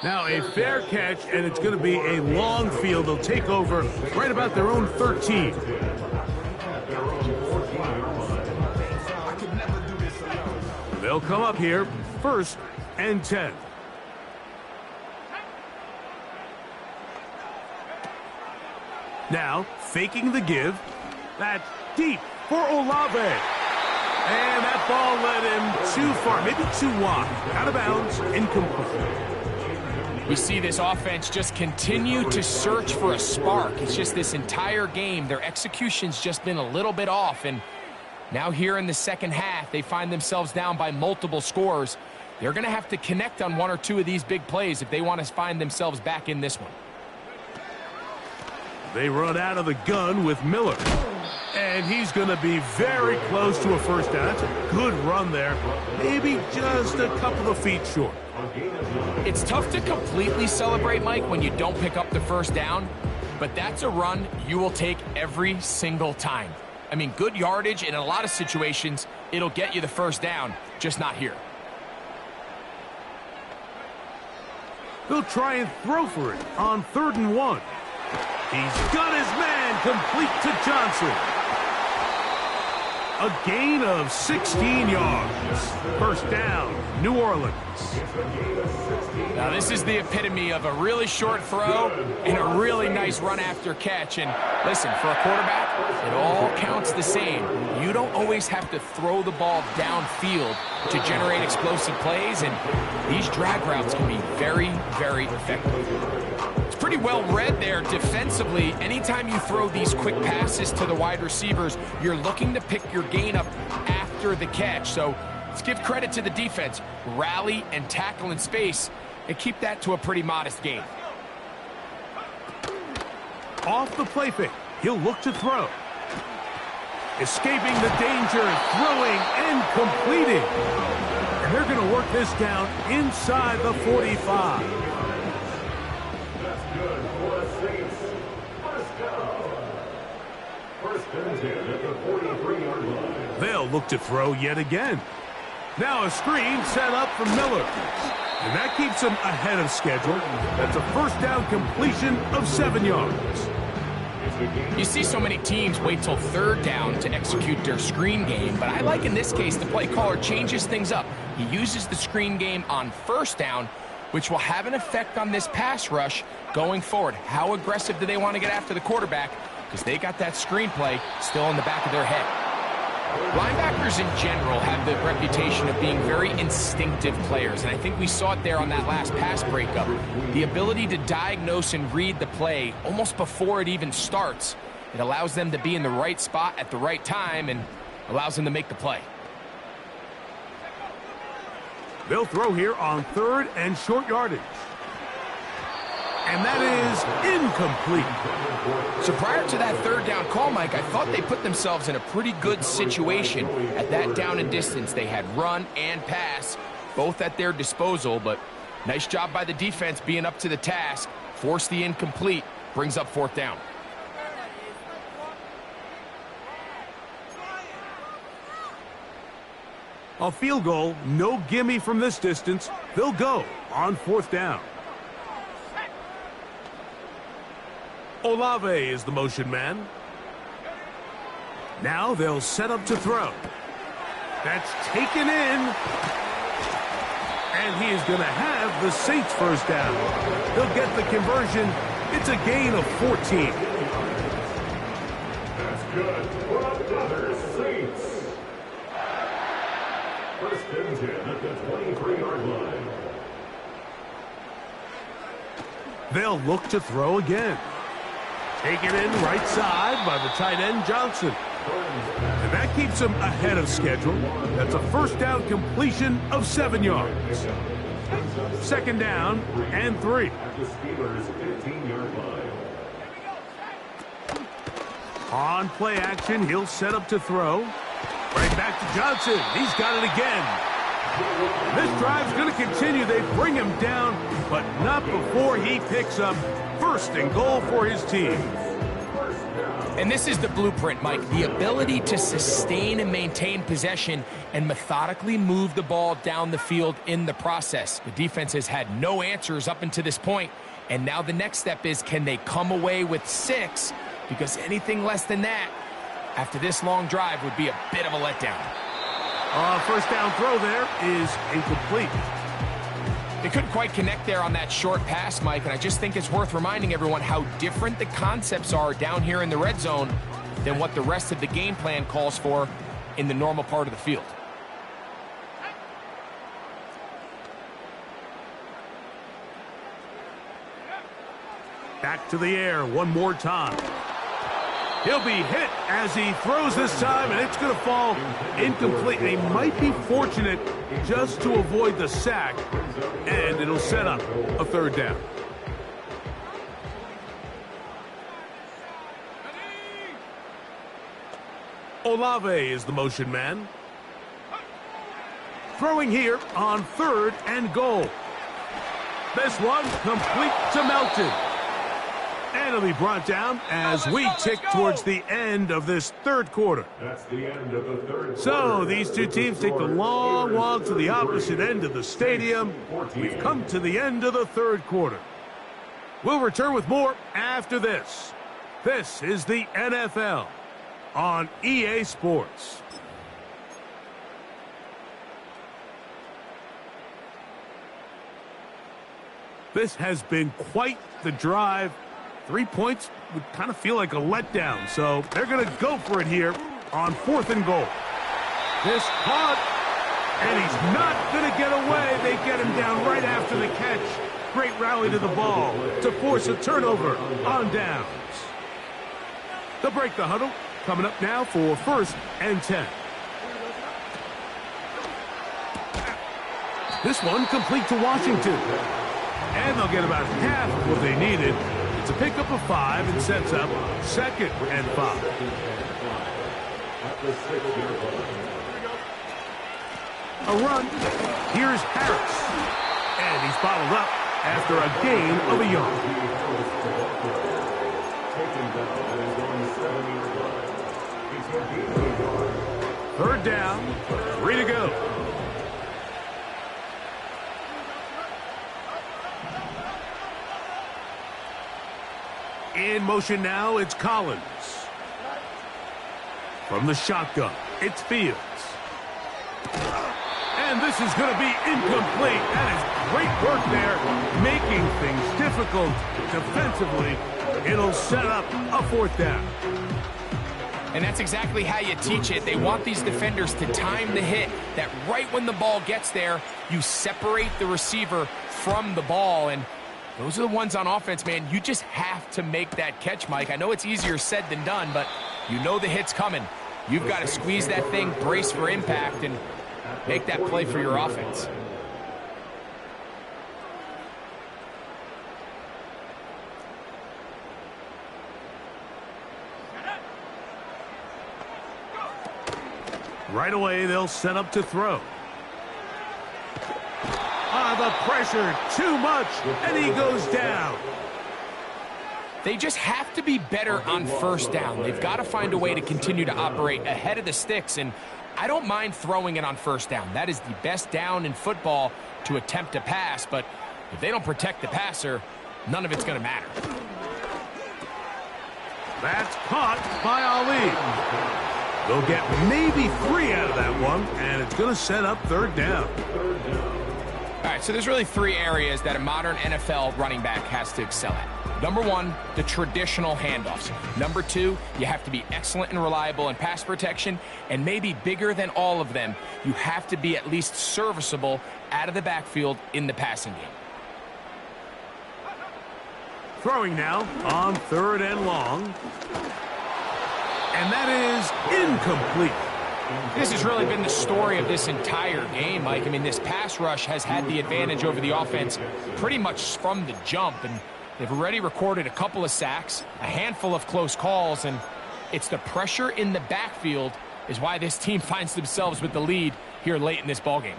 Now a fair catch, and it's going to be a long field. They'll take over right about their own 13. They'll come up here, 1st and 10. Now, faking the give. That's deep for Olave. And that ball led him too far, maybe too wide. Out of bounds, incomplete. We see this offense just continue to search for a spark. It's just this entire game, their execution's just been a little bit off. And now here in the second half, they find themselves down by multiple scores. They're going to have to connect on 1 or 2 of these big plays if they want to find themselves back in this one. They run out of the gun with Miller. And he's going to be very close to a first down. That's a good run there. Maybe just a couple of feet short. It's tough to completely celebrate, Mike, when you don't pick up the first down. But that's a run you will take every single time. I mean, good yardage, and in a lot of situations, it'll get you the first down, just not here. They'll try and throw for it on 3rd and 1. He's got his man complete to Johnson. A gain of 16 yards. First down, New Orleans. Now this is the epitome of a really short throw and a really nice run after catch. And listen, for a quarterback, it all counts the same. You don't always have to throw the ball downfield to generate explosive plays, and these drag routes can be very, very effective. It's pretty well read there defensively. Anytime you throw these quick passes to the wide receivers, you're looking to pick your gain up after the catch. So let's give credit to the defense. Rally and tackle in space and keep that to a pretty modest gain. Off the play fake, he'll look to throw. Escaping the danger, throwing and completing. And they're going to work this down inside the 45. They'll look to throw yet again. Now a screen set up for Miller. And that keeps him ahead of schedule. That's a first down completion of 7 yards. You see so many teams wait till 3rd down to execute their screen game, but I like in this case the play caller changes things up. He uses the screen game on 1st down, which will have an effect on this pass rush going forward. How aggressive do they want to get after the quarterback? Because they got that screen play still in the back of their head. Linebackers in general have the reputation of being very instinctive players, and I think we saw it there on that last pass breakup. The ability to diagnose and read the play almost before it even starts. It allows them to be in the right spot at the right time and allows them to make the play. They'll throw here on 3rd and short yardage. And that is incomplete. So prior to that 3rd down call, Mike, I thought they put themselves in a pretty good situation at that down and distance. They had run and pass, both at their disposal, but nice job by the defense being up to the task. Force the incomplete, brings up 4th down. A field goal, no gimme from this distance. They'll go on 4th down. Olave is the motion man. Now they'll set up to throw. That's taken in. And he is going to have the Saints first down. They'll get the conversion. It's a gain of 14. That's good for another Saints. First and 10 at the 23-yard line. They'll look to throw again. Taken in right side by the tight end, Johnson. And that keeps him ahead of schedule. That's a first down completion of 7 yards. 2nd down and 3. At the Steelers' 15-yard line. On play action, he'll set up to throw. Right back to Johnson. He's got it again. This drive's going to continue. They bring him down, but not before he picks up 1st and goal for his team. First down. And this is the blueprint, Mike. The ability to sustain and maintain possession and methodically move the ball down the field in the process. The defense has had no answers up until this point, and now the next step is, can they come away with 6? Because anything less than that, after this long drive, would be a bit of a letdown. First down throw there is incomplete. They couldn't quite connect there on that short pass, Mike, and I just think it's worth reminding everyone how different the concepts are down here in the red zone than what the rest of the game plan calls for in the normal part of the field. Back to the air one more time. He'll be hit as he throws this time, and it's going to fall incomplete. They might be fortunate just to avoid the sack, and it'll set up a third down. Olave is the motion man. Throwing here on 3rd and goal. This one complete to Melton. And it'll be brought down as we tick towards the end of this third quarter. That's the end of the third So quarter. these two teams take the long walk to the opposite end of the stadium. We've come to the end of the third quarter. We'll return with more after this. This is the NFL on EA Sports. This has been quite the drive. 3 points would kind of feel like a letdown, so they're going to go for it here on 4th and goal. This caught, and he's not going to get away. They get him down right after the catch. Great rally to the ball to force a turnover on downs. They'll break the huddle. Coming up now for 1st and 10. This one complete to Washington. And they'll get about half of what they needed. It's a pickup of 5 and sets up 2nd and 5. A run. Here's Harris. And he's bottled up after a gain of a yard. Third down. 3 to go. In motion now, it's Collins. From the shotgun, it's Fields. And this is going to be incomplete. That is great work there, making things difficult defensively. It'll set up a 4th down. And that's exactly how you teach it. They want these defenders to time the hit, that right when the ball gets there, you separate the receiver from the ball. And those are the ones on offense, man. You just have to make that catch, Mike. I know it's easier said than done, but you know the hit's coming. You've got to squeeze that thing, brace for impact, and make that play for your offense. Right away, they'll set up to throw. The pressure, too much, and he goes down. They just have to be better on 1st down. They've got to find a way to continue to operate ahead of the sticks, and I don't mind throwing it on 1st down. That is the best down in football to attempt a pass, but if they don't protect the passer, none of it's going to matter. That's caught by Ali. They'll get maybe 3 out of that one, and it's going to set up 3rd down. All right, so there's really 3 areas that a modern NFL running back has to excel at. Number 1, the traditional handoffs. Number 2, you have to be excellent and reliable in pass protection. And maybe bigger than all of them, you have to be at least serviceable out of the backfield in the passing game. Throwing now on 3rd and long. And that is incomplete. This has really been the story of this entire game, Mike. I mean, this pass rush has had the advantage over the offense pretty much from the jump, and they've already recorded a couple of sacks, a handful of close calls, and it's the pressure in the backfield is why this team finds themselves with the lead here late in this ballgame.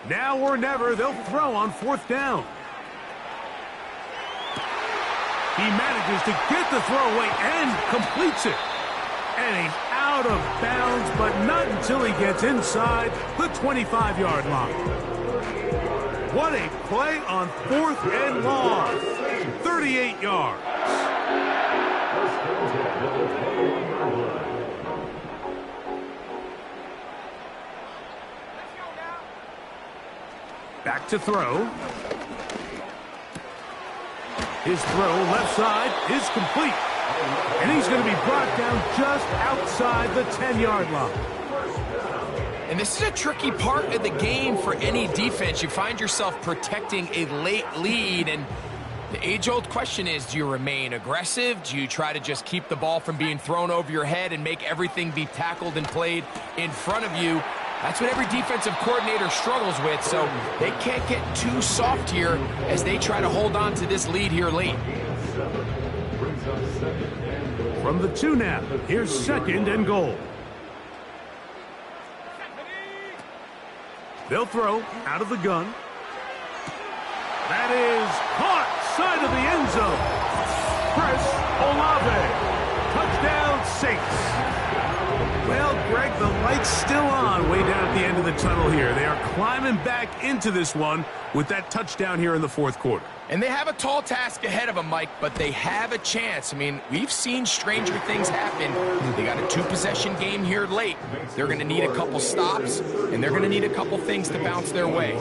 Now or never, they'll throw on 4th down. He manages to get the throw away and completes it. And he's out of bounds, but not until he gets inside the 25-yard line. What a play on 4th and long. 38 yards. Back to throw. His throw left side is complete. And he's going to be brought down just outside the 10-yard line. And this is a tricky part of the game for any defense. You find yourself protecting a late lead, and the age-old question is, do you remain aggressive? Do you try to just keep the ball from being thrown over your head and make everything be tackled and played in front of you? That's what every defensive coordinator struggles with, so they can't get too soft here as they try to hold on to this lead here late. From the 2 now, here's 2nd and goal. They'll throw out of the gun. That is caught side of the end zone. Chris Olave. Touchdown Saints. Well, Greg, the light's still on way down at the end of the tunnel here. They are climbing back into this one with that touchdown here in the 4th quarter. And they have a tall task ahead of them, Mike, but they have a chance. I mean, we've seen stranger things happen. They got a 2-possession game here late. They're going to need a couple stops, and they're going to need a couple things to bounce their way.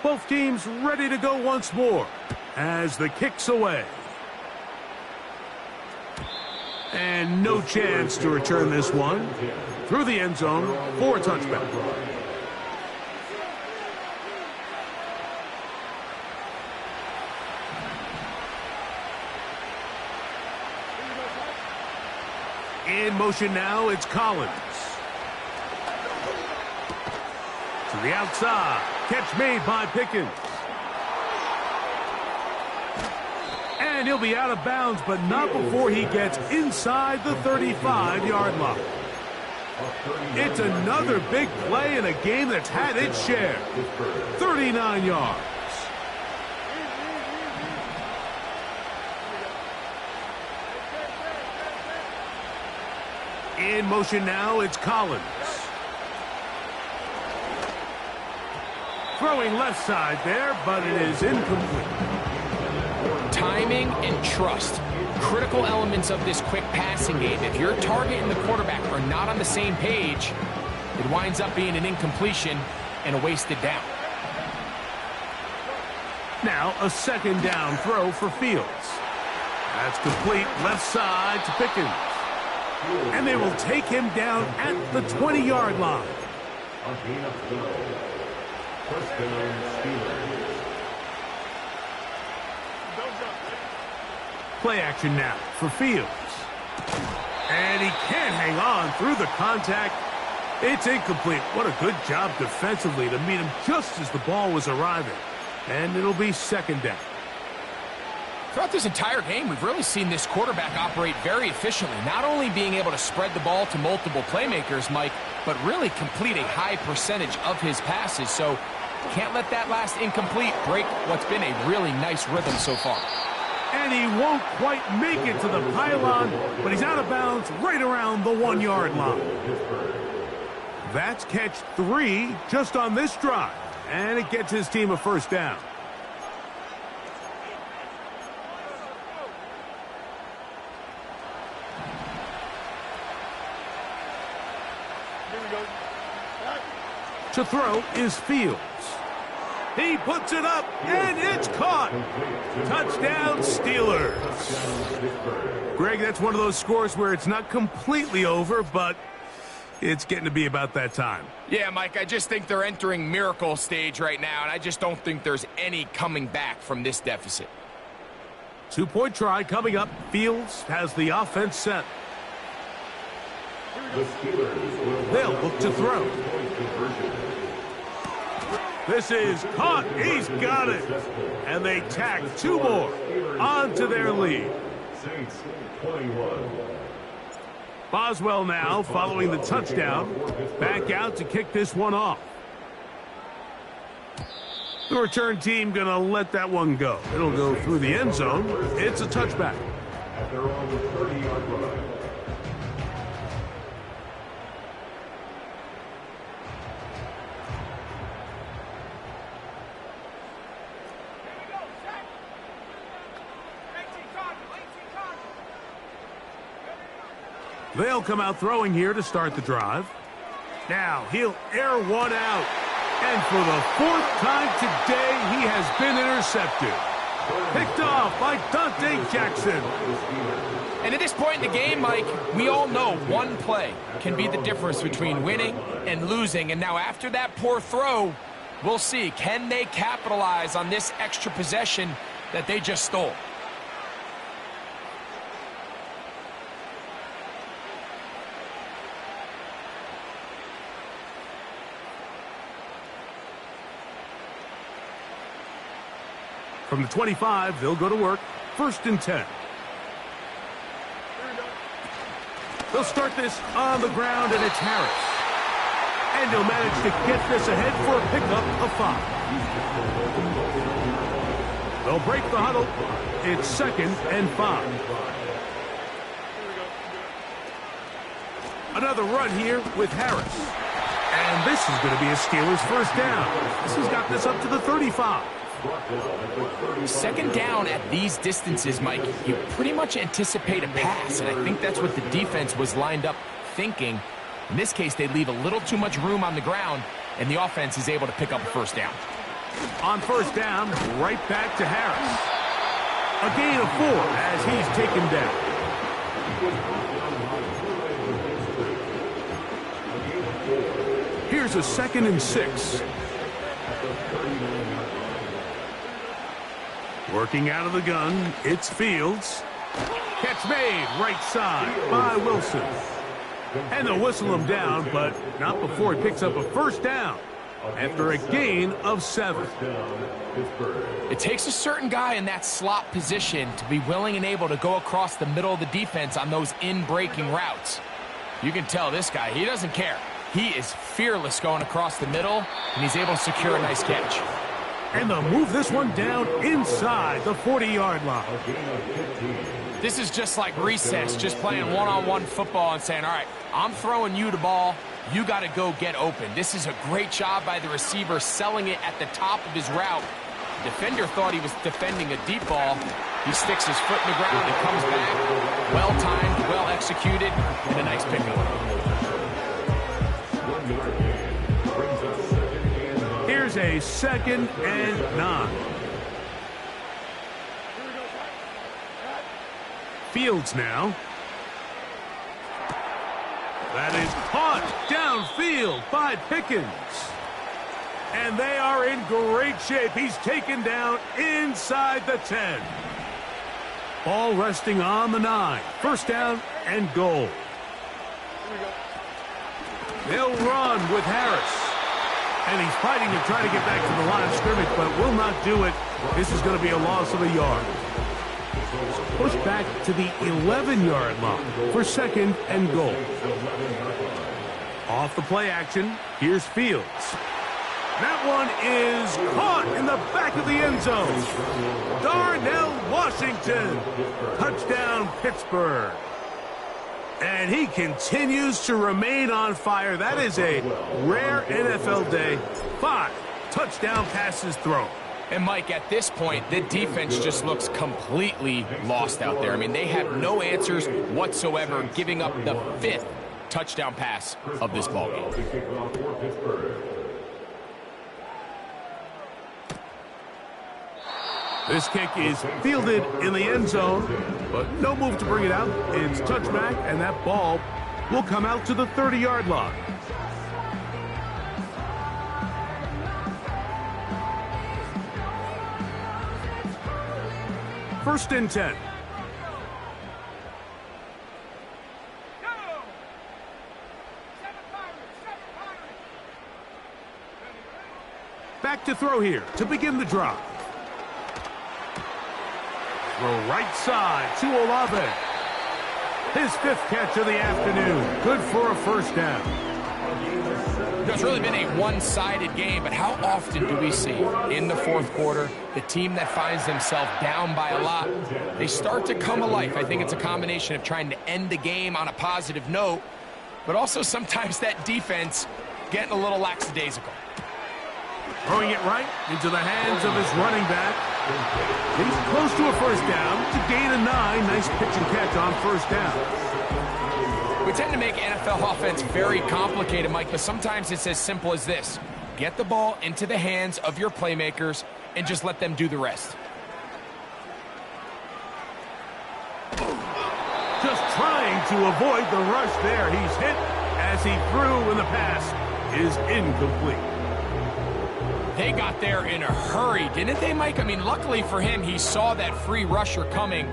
Both teams ready to go once more as the kick's away. And no chance to return this one through the end zone for a touchback. In motion now, it's Collins. To the outside. Catch made by Pickens. And he'll be out of bounds, but not before he gets inside the 35-yard line. It's another big play in a game that's had its share. 39 yards. In motion now, it's Collins. Throwing left side there, but it is incomplete. Timing and trust, critical elements of this quick passing game. If your target and the quarterback are not on the same page, it winds up being an incompletion and a wasted down. Now a 2nd down throw for Fields. That's complete left side to Pickens. And they will take him down at the 20-yard line. Play action now for Fields. And he can't hang on through the contact. It's incomplete. What a good job defensively to meet him just as the ball was arriving. And it'll be 2nd down. Throughout this entire game, we've really seen this quarterback operate very efficiently, not only being able to spread the ball to multiple playmakers, Mike, but really complete a high percentage of his passes. So can't let that last incomplete break what's been a really nice rhythm so far. And he won't quite make it to the pylon, but he's out of bounds right around the 1-yard line. That's catch 3 just on this drive, and it gets his team a 1st down. To throw is Fields. He puts it up, and it's caught. Touchdown, Steelers. Greg, that's one of those scores where it's not completely over, but it's getting to be about that time. Yeah, Mike, I just think they're entering miracle stage right now, and I just don't think there's any coming back from this deficit. 2-point try coming up. Fields has the offense set. They'll look to throw. This is caught. He's got it. And they tack 2 more onto their lead. Boswell now following the touchdown. Back out to kick this one off. The return team going to let that one go. It'll go through the end zone. It's a touchback. At their own 30-yard line. They'll come out throwing here to start the drive. Now he'll air one out. And for the fourth time today, he has been intercepted. Picked off by Dante Jackson. And at this point in the game, Mike, we all know one play can be the difference between winning and losing. And now after that poor throw, we'll see, can they capitalize on this extra possession that they just stole? From the 25, they'll go to work. 1st and 10. They'll start this on the ground, and it's Harris. And he'll manage to get this ahead for a pickup of 5. They'll break the huddle. It's 2nd and 5. Another run here with Harris. And this is going to be a Steelers first down. This has got this up to the 35. 2nd down at these distances, Mike, you pretty much anticipate a pass, and I think that's what the defense was lined up thinking. In this case, they leave a little too much room on the ground, and the offense is able to pick up a 1st down. On 1st down, right back to Harris. A gain of 4 as he's taken down. Here's a 2nd and 6. Working out of the gun, it's Fields. Catch made, right side by Wilson. And they'll whistle him down, but not before he picks up a 1st down after a gain of 7. It takes a certain guy in that slot position to be willing and able to go across the middle of the defense on those in-breaking routes. You can tell this guy, he doesn't care. He is fearless going across the middle, and he's able to secure a nice catch. And they'll move this one down inside the 40-yard line. This is just like recess, just playing one-on-one football and saying, all right, I'm throwing you the ball. You got to go get open. This is a great job by the receiver selling it at the top of his route. The defender thought he was defending a deep ball. He sticks his foot in the ground and comes back. Well-timed, well-executed, and a nice pickup. Here's a 2nd and 9. Fields now. That is caught downfield by Pickens. And they are in great shape. He's taken down inside the 10. Ball resting on the 9. 1st down and goal. They'll run with Harris. And he's fighting to try to get back to the line of scrimmage, but will not do it. This is going to be a loss of a yard. Push back to the 11-yard line for 2nd and goal. Off the play action, here's Fields. That one is caught in the back of the end zone. Darnell Washington. Touchdown, Pittsburgh. And he continues to remain on fire. That is a rare NFL day. 5 touchdown passes thrown. And, Mike, at this point, the defense just looks completely lost out there. I mean, they have no answers whatsoever, giving up the 5th touchdown pass of this ballgame. This kick is fielded in the end zone, but no move to bring it out. It's touchback, and that ball will come out to the 30-yard line. First and 10. Back to throw here to begin the drive. Throw right side to Olave. His 5th catch of the afternoon. Good for a 1st down. It's really been a one-sided game, but how often do we see in the fourth quarter the team that finds themselves down by a lot, they start to come alive? I think it's a combination of trying to end the game on a positive note, but also sometimes that defense getting a little lackadaisical. Throwing it right into the hands of his running back. He's close to a first down to gain a 9. Nice pitch and catch on first down. We tend to make NFL offense very complicated, Mike, but sometimes it's as simple as this. Get the ball into the hands of your playmakers and just let them do the rest. Just trying to avoid the rush there. He's hit as he threw, and the pass is incomplete. They got there in a hurry, didn't they, Mike? I mean, luckily for him, he saw that free rusher coming,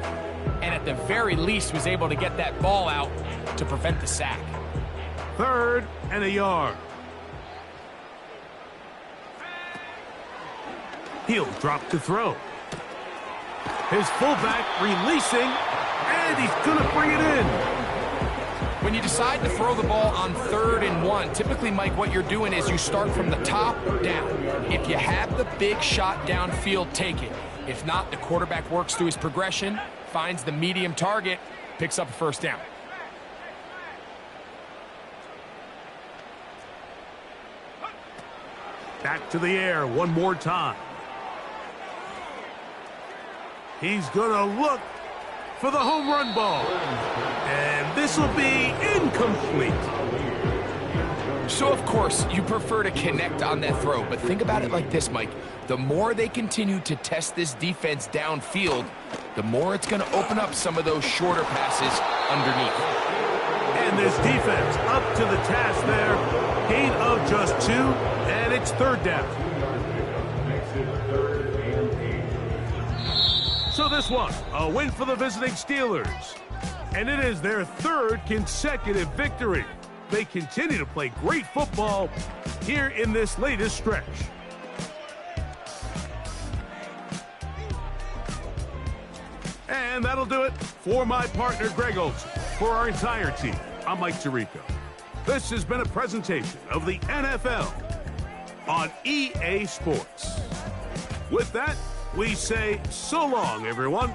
and at the very least was able to get that ball out to prevent the sack. 3rd and a yard. He'll drop to throw. His fullback releasing, and he's going to bring it in. When you decide to throw the ball on 3rd and 1, typically, Mike, what you're doing is you start from the top down. If you have the big shot downfield, take it. If not, the quarterback works through his progression, finds the medium target, picks up a first down. Back to the air one more time. He's going to look for the home run ball. And this will be incomplete. So, of course, you prefer to connect on that throw, but think about it like this, Mike. The more they continue to test this defense downfield, the more it's going to open up some of those shorter passes underneath. And this defense up to the task there. Gain of just 2, and it's 3rd down. So this one, a win for the visiting Steelers. And it is their 3rd consecutive victory. They continue to play great football here in this latest stretch. And that'll do it for my partner, Greg Olsen. For our entire team, I'm Mike Tirico. This has been a presentation of the NFL on EA Sports. With that, we say so long, everyone.